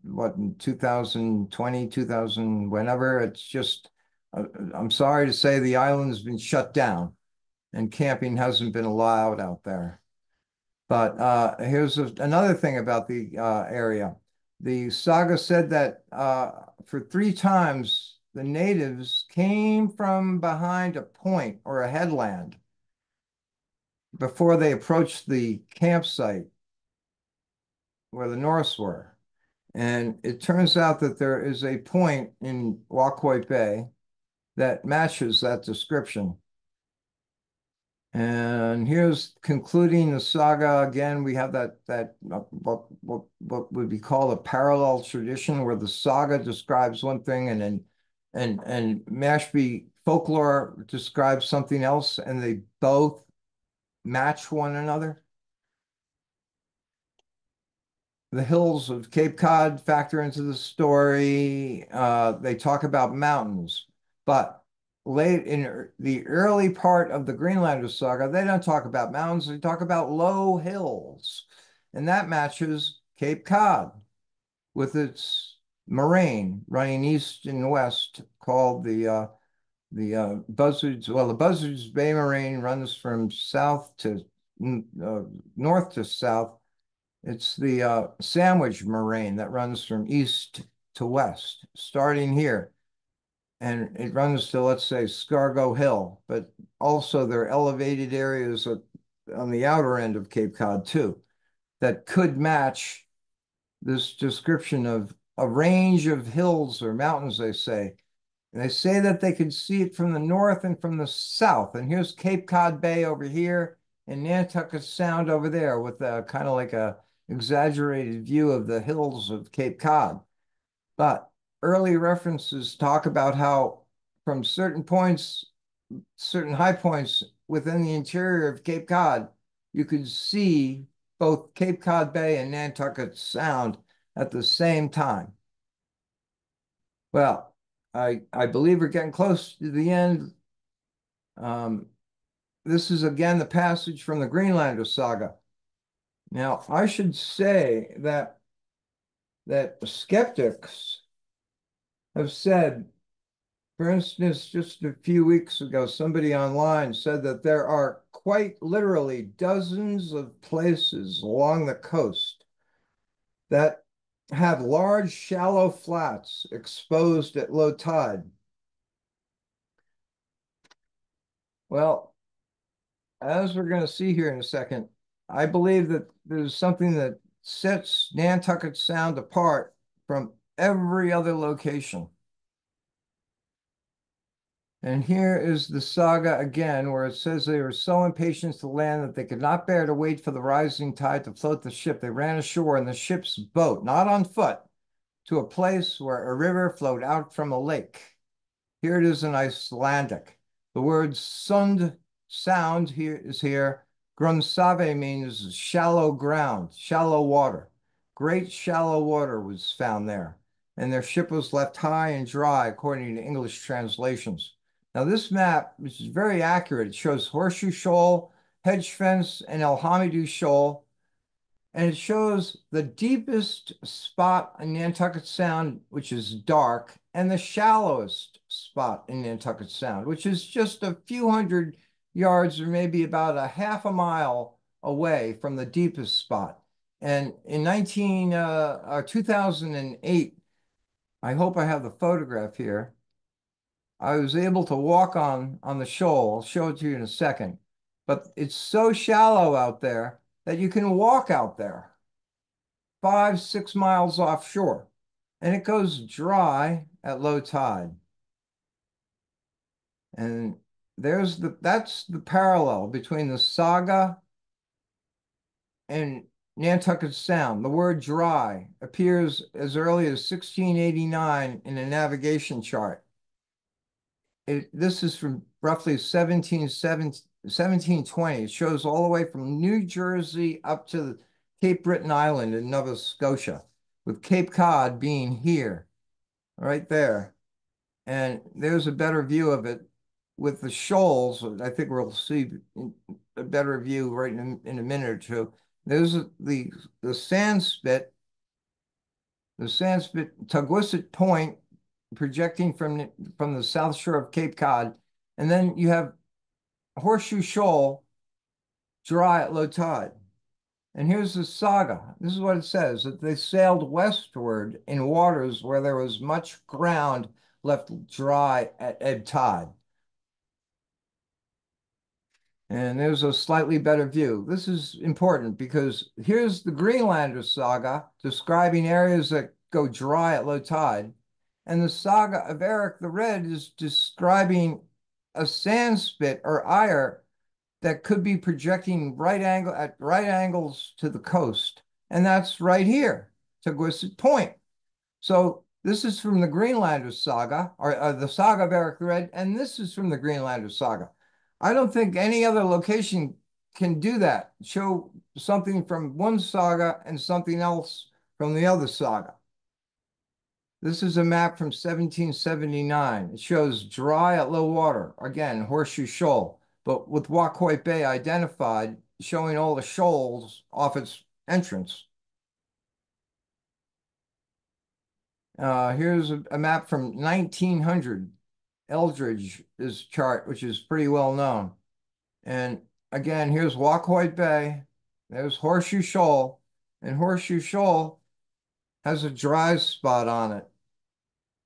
what, in 2020, 2000, whenever, it's just, I'm sorry to say the island has been shut down and camping hasn't been allowed out there. But here's another thing about the area. The saga said that for 3 times, the natives came from behind a point or a headland before they approached the campsite where the Norse were. And it turns out that there is a point in Waquoit Bay that matches that description. And here's concluding the saga. Again, we have what would be called a parallel tradition where the saga describes one thing and Mashpee folklore describes something else, and they both match one another. The hills of Cape Cod factor into the story. They talk about mountains, but late in the early part of the Graenlendinga Saga, they don't talk about mountains, they talk about low hills. And that matches Cape Cod with its moraine running east and west called the Buzzards. Well, the Buzzards Bay moraine runs from south to north to south. It's the Sandwich moraine that runs from east to west, starting here. And it runs to, let's say, Scargo Hill, but also there are elevated areas on the outer end of Cape Cod, too, that could match this description of a range of hills or mountains, they say. And they say that they can see it from the north and from the south. And here's Cape Cod Bay over here and Nantucket Sound over there with kind of like a exaggerated view of the hills of Cape Cod. But early references talk about how from certain points, certain high points within the interior of Cape Cod, you could see both Cape Cod Bay and Nantucket Sound at the same time. Well, I believe we're getting close to the end. This is again the passage from the Graenlendinga Saga. Now, I should say that skeptics have said, for instance, just a few weeks ago, somebody online said that there are quite literally dozens of places along the coast that have large, shallow flats exposed at low tide. Well, as we're going to see here in a second, I believe that there's something that sets Nantucket Sound apart from every other location. And here is the saga again, where it says they were so impatient to land that they could not bear to wait for the rising tide to float the ship. They ran ashore in the ship's boat, not on foot, to a place where a river flowed out from a lake. Here it is in Icelandic. The word sund, sound, here is here. Grunnsave means shallow ground, shallow water. Great shallow water was found there, and their ship was left high and dry, according to English translations. Now, this map, which is very accurate, it shows Horseshoe Shoal, Hedge Fence, and El Hamidu Shoal, and it shows the deepest spot in Nantucket Sound, which is dark, and the shallowest spot in Nantucket Sound, which is just a few hundred yards or maybe about a half a mile away from the deepest spot. And in 2008, I hope I have the photograph here. I was able to walk on the shoal. I'll show it to you in a second. But it's so shallow out there that you can walk out there 5, 6 miles offshore. And it goes dry at low tide. And that's the parallel between the saga and Nantucket Sound. The word dry appears as early as 1689 in a navigation chart. This is from roughly 1720. It shows all the way from New Jersey up to Cape Breton Island in Nova Scotia, with Cape Cod being here, right there. And there's a better view of it with the shoals. I think we'll see a better view right in a minute or two. There's the sandspit, Tugwisset Point, projecting from the south shore of Cape Cod. And then you have Horseshoe Shoal, dry at low tide. And here's the saga. This is what it says, that they sailed westward in waters where there was much ground left dry at ebb tide. And there's a slightly better view. This is important because here's the Graenlendinga Saga describing areas that go dry at low tide. And the saga of Eirik the Red is describing a sandspit or eyre that could be projecting at right angles to the coast. And that's right here, Tugwisset Point. So this is from the Graenlendinga Saga, or the saga of Eirik the Red, and this is from the Graenlendinga Saga. I don't think any other location can do that, show something from one saga and something else from the other saga. This is a map from 1779. It shows dry at low water, again, Horseshoe Shoal, but with Waquoit Bay identified, showing all the shoals off its entrance. Here's a map from 1900, Eldridge's chart, which is pretty well known. And again, here's Waquoit Bay, there's Horseshoe Shoal, and Horseshoe Shoal has a dry spot on it.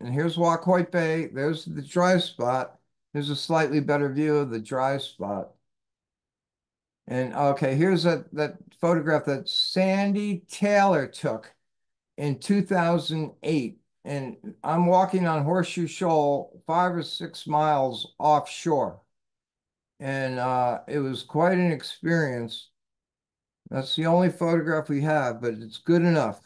And here's Waquoit Bay, there's the dry spot. Here's a slightly better view of the dry spot. And okay, here's that photograph that Sandy Taylor took in 2008. And I'm walking on Horseshoe Shoal 5 or 6 miles offshore. And it was quite an experience. That's the only photograph we have, but it's good enough.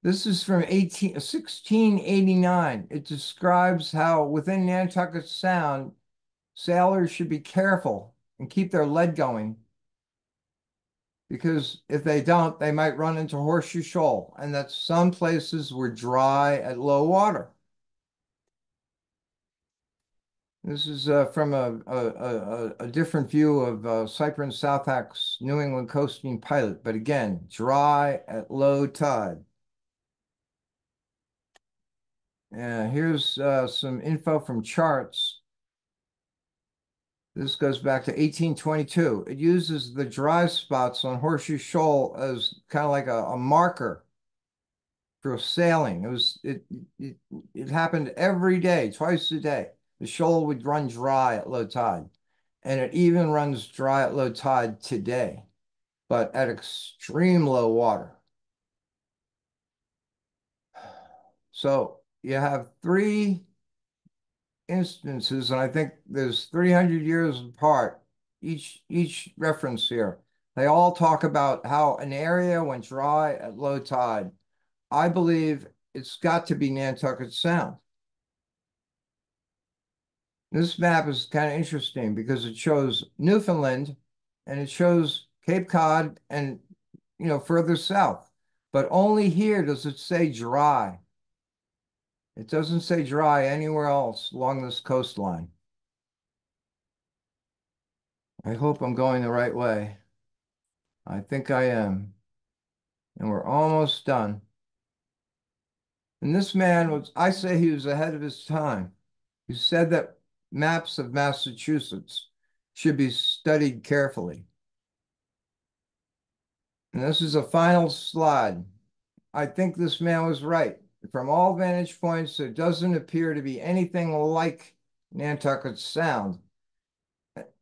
This is from 1689. It describes how within Nantucket Sound, sailors should be careful and keep their lead going, because if they don't, they might run into Horseshoe Shoal, and that some places were dry at low water. This is from a different view of Cypher and Southhack's New England coasting pilot, but again, dry at low tide. Here's some info from charts. This goes back to 1822. It uses the dry spots on Horseshoe Shoal as kind of like a marker for sailing. It happened every day, twice a day. The shoal would run dry at low tide, and it even runs dry at low tide today, but at extreme low water. So you have 3 instances, and I think there's 300 years apart, each reference here. They all talk about how an area went dry at low tide. I believe it's got to be Nantucket Sound. This map is kind of interesting because it shows Newfoundland and it shows Cape Cod and, further south. But only here does it say dry. It doesn't say dry anywhere else along this coastline. I hope I'm going the right way. I think I am. And we're almost done. And this man I say he was ahead of his time. He said that maps of Massachusetts should be studied carefully. And this is a final slide. I think this man was right. from all vantage points, there doesn't appear to be anything like Nantucket Sound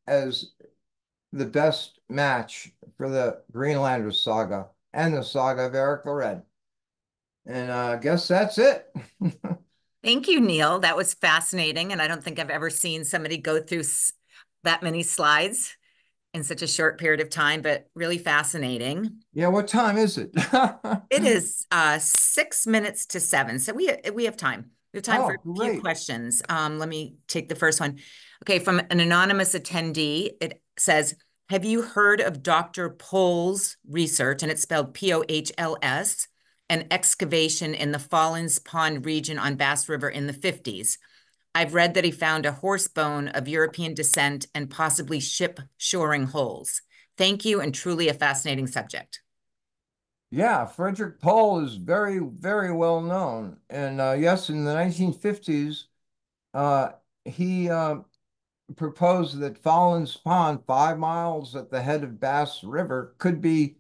as the best match for the Greenlander Saga and the Saga of Eirik the Red. And I guess that's it. Thank you, Neil. That was fascinating. And I don't think I've ever seen somebody go through that many slides in such a short period of time, but really fascinating. Yeah, what time is it? It is 6 minutes to 7. So we have time. We have time for a few questions. Let me take the first one. Okay, from an anonymous attendee, it says, have you heard of Dr. Pohl's research, and it's spelled Pohls, an excavation in the Fallens Pond region on Bass River in the 50s? I've read that he found a horse bone of European descent and possibly ship shoring holes. Thank you, and truly a fascinating subject. Yeah, Frederick Pohl is very, very well known. And yes, in the 1950s, he proposed that Fallens Pond, 5 miles at the head of Bass River, could be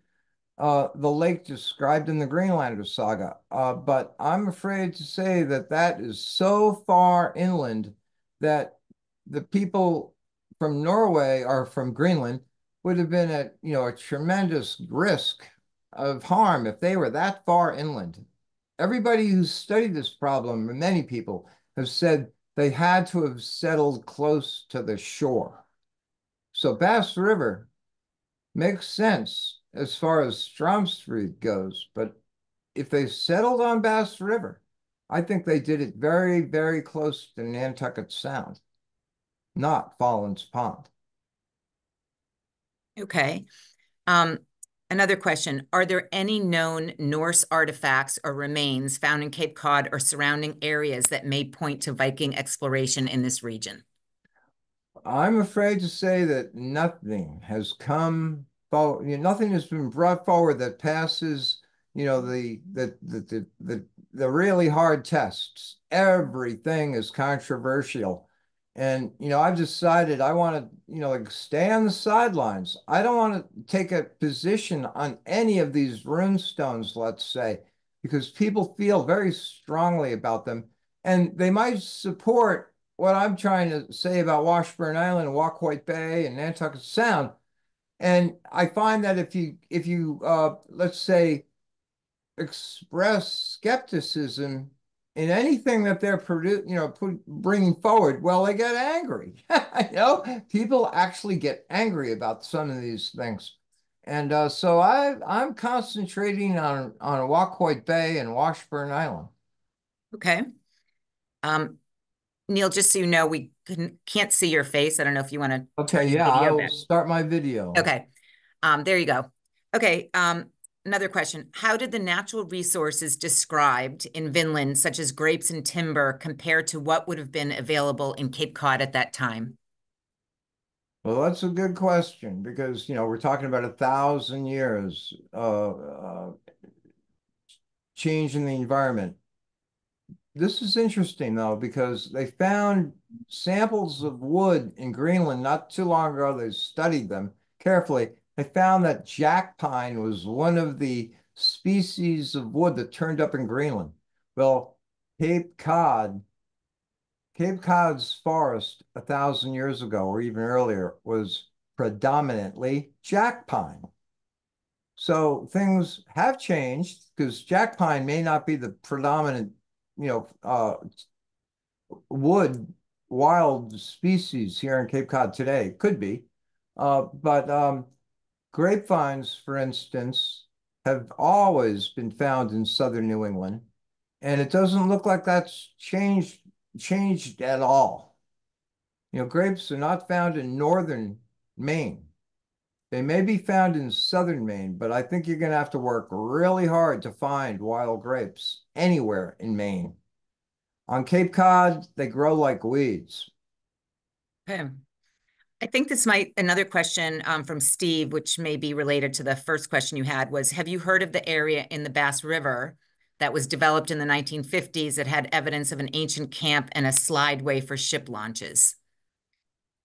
the lake described in the Greenlander Saga. But I'm afraid to say that that is so far inland that the people from Norway or from Greenland would have been at, a tremendous risk of harm if they were that far inland. Everybody who's studied this problem, and many people, have said they had to have settled close to the shore. So Bass River makes sense as far as Strömstad goes, but if they settled on Bass River, I think they did it very, very close to Nantucket Sound, not Fallens Pond. Okay. Another question. Are there any known Norse artifacts or remains found in Cape Cod or surrounding areas that may point to Viking exploration in this region? I'm afraid to say that nothing has come forward, nothing has been brought forward that passes, the really hard tests. Everything is controversial. And, I've decided I want to, like stay on the sidelines. I don't want to take a position on any of these runestones, let's say, because people feel very strongly about them and they might support what I'm trying to say about Washburn Island and Waquoit Bay and Nantucket Sound. And I find that if you let's say express skepticism in anything that they're bringing forward, well, they get angry. People actually get angry about some of these things. And so I'm concentrating on Waquoit Bay and Washburn Island. Okay. Neil, just so you know, we can't see your face. I don't know if you want to turn your video I will back. start my video. Okay. There you go. Okay. Another question. How did the natural resources described in Vinland, such as grapes and timber, compare to what would have been available in Cape Cod at that time? Well, that's a good question because, we're talking about 1,000 years change in the environment. This is interesting, though, because they found samples of wood in Greenland not too long ago. They studied them carefully. They found that jack pine was one of the species of wood that turned up in Greenland. Well, Cape Cod, Cape Cod's forest 1,000 years ago or even earlier was predominantly jack pine. So things have changed because jack pine may not be the predominant, wood wild species here in Cape Cod today. Could be. But grapevines, for instance, have always been found in southern New England. And it doesn't look like that's changed at all. Grapes are not found in northern Maine. They may be found in southern Maine, but I think you're going to have to work really hard to find wild grapes anywhere in Maine. On Cape Cod, they grow like weeds. Okay. I think this might, another question from Steve, which may be related to the first question you had, was, have you heard of the area in the Bass River that was developed in the 1950s that had evidence of an ancient camp and a slideway for ship launches?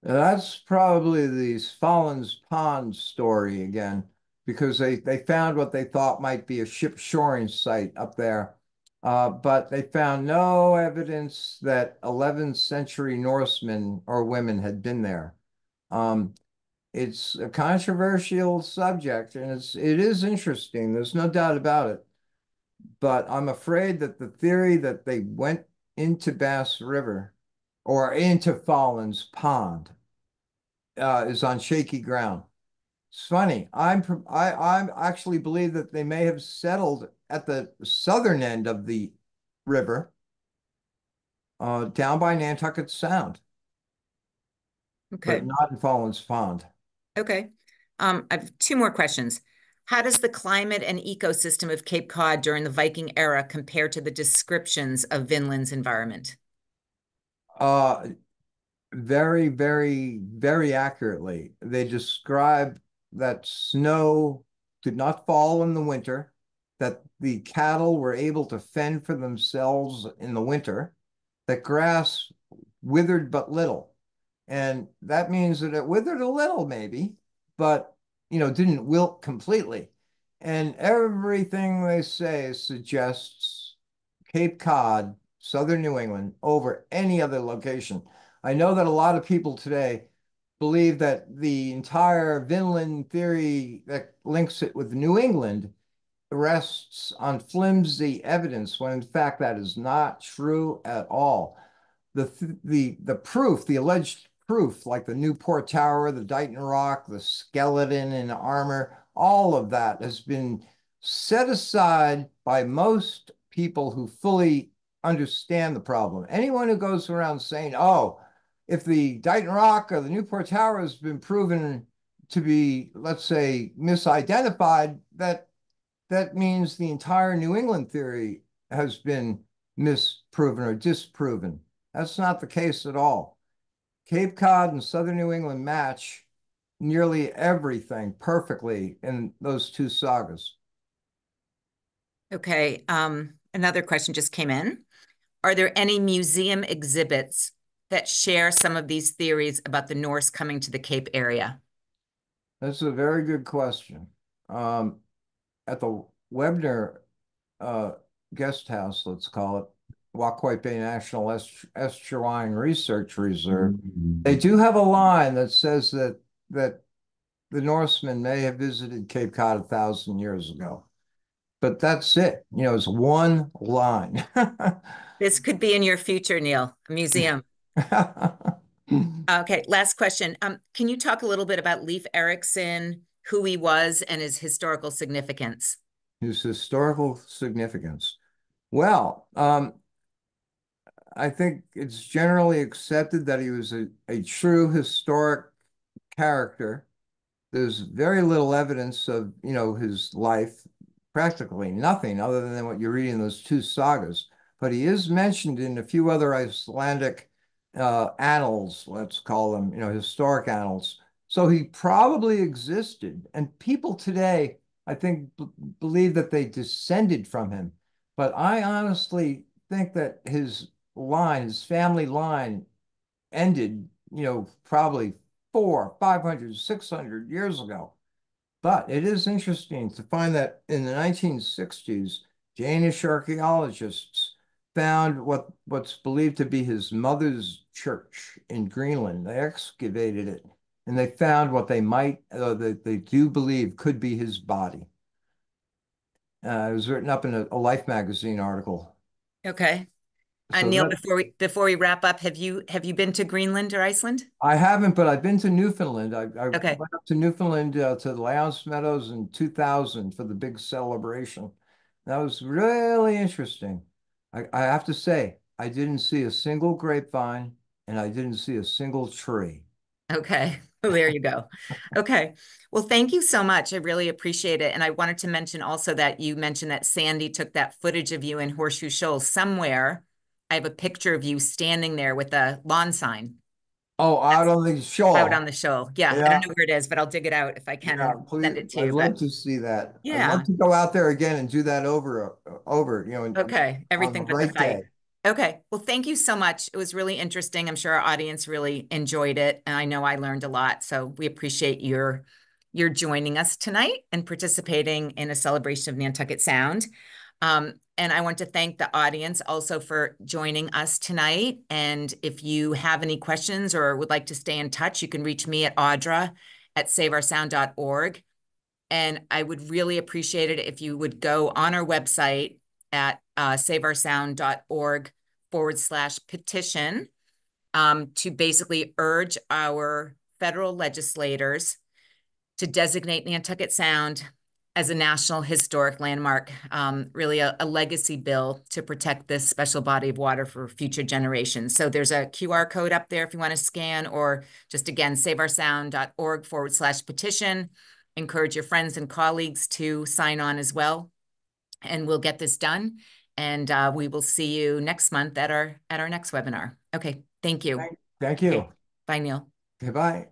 That's probably the Fallens Pond story again, because they found what they thought might be a ship shoring site up there. But they found no evidence that 11th century Norsemen or women had been there. Um, it's a controversial subject, and it is interesting. There's no doubt about it. But I'm afraid that the theory that they went into Bass River or into Fallon's Pond is on shaky ground. It's funny. I actually believe that they may have settled at the southern end of the river, down by Nantucket Sound, but Okay. not in Fallon's Pond. Okay. I have two more questions. How does the climate and ecosystem of Cape Cod during the Viking era compare to the descriptions of Vinland's environment? Uh, Very, very, very accurately. They describe that snow did not fall in the winter, that the cattle were able to fend for themselves in the winter, that grass withered but little. And that means that it withered a little, maybe, but didn't wilt completely. And everything they say suggests Cape Cod, southern New England, over any other location. I know that a lot of people today believe that the entire Vinland theory that links it with New England rests on flimsy evidence, when in fact that is not true at all. The proof, the alleged proof, like the Newport Tower, the Dighton Rock, the skeleton in armor, all of that has been set aside by most people who fully understand the problem. Anyone who goes around saying, oh, if the Dighton Rock or the Newport Tower has been proven to be, let's say, misidentified, that means the entire New England theory has been misproven or disproven. That's not the case at all. Cape Cod and Southern New England match nearly everything perfectly in those two sagas. Okay. Another question just came in. Are there any museum exhibits that share some of these theories about the Norse coming to the Cape area? That's a very good question. At the Webner uh, guest house, let's call it, Waquoit Bay National Estuarine Research Reserve, they do have a line that says that the Norsemen may have visited Cape Cod 1,000 years ago. But that's it. It's one line. This could be in your future, Neil, a museum. Okay, last question. Can you talk a little bit about Leif Eriksson, who he was, and his historical significance? His historical significance. Well, I think it's generally accepted that he was a true historic character. There's very little evidence of, his life, practically nothing other than what you read in those two sagas. But he is mentioned in a few other Icelandic annals, let's call them, historic annals. So he probably existed. And people today, I think, believe that they descended from him. But I honestly think that his family line ended, probably 400, 500, 600 years ago. But it is interesting to find that in the 1960s, Danish archaeologists found what's believed to be his mother's church in Greenland. They excavated it, and they found what that they do believe could be his body. It was written up in a Life magazine article. Okay. So Neil, that before we wrap up, have you been to Greenland or Iceland? I haven't, but I've been to Newfoundland. I Okay. went up to Newfoundland to the Lowndes Meadows in 2000 for the big celebration. That was really interesting. I have to say, I didn't see a single grapevine and I didn't see a single tree. Okay. Well, there you go. Okay. Well, thank you so much. I really appreciate it. And I wanted to mention also that you mentioned that Sandy took that footage of you in Horseshoe Shoals somewhere. I have a picture of you standing there with a lawn sign. Oh, out That's on the out shoal. on the show. Yeah, I don't Yeah, know where it is, but I'll dig it out if I can yeah, and please. send it to I'd you. But love to see that. I'd love yeah, to go out there again and do that over, okay. on the Everything but the right fight. day. Okay. Well, thank you so much. It was really interesting. I'm sure our audience really enjoyed it, and I know I learned a lot. So we appreciate your joining us tonight and participating in a celebration of Nantucket Sound. And I want to thank the audience also for joining us tonight. And if you have any questions or would like to stay in touch, you can reach me at audra@saveoursound.org. And I would really appreciate it if you would go on our website at saveoursound.org/petition to basically urge our federal legislators to designate Nantucket Sound as a National Historic Landmark, really a legacy bill to protect this special body of water for future generations. So there's a QR code up there if you want to scan, or just again, saveoursound.org/petition. Encourage your friends and colleagues to sign on as well, and we'll get this done. And we will see you next month at our next webinar. Okay, thank you. Thank you. Okay. Bye, Neil. Goodbye.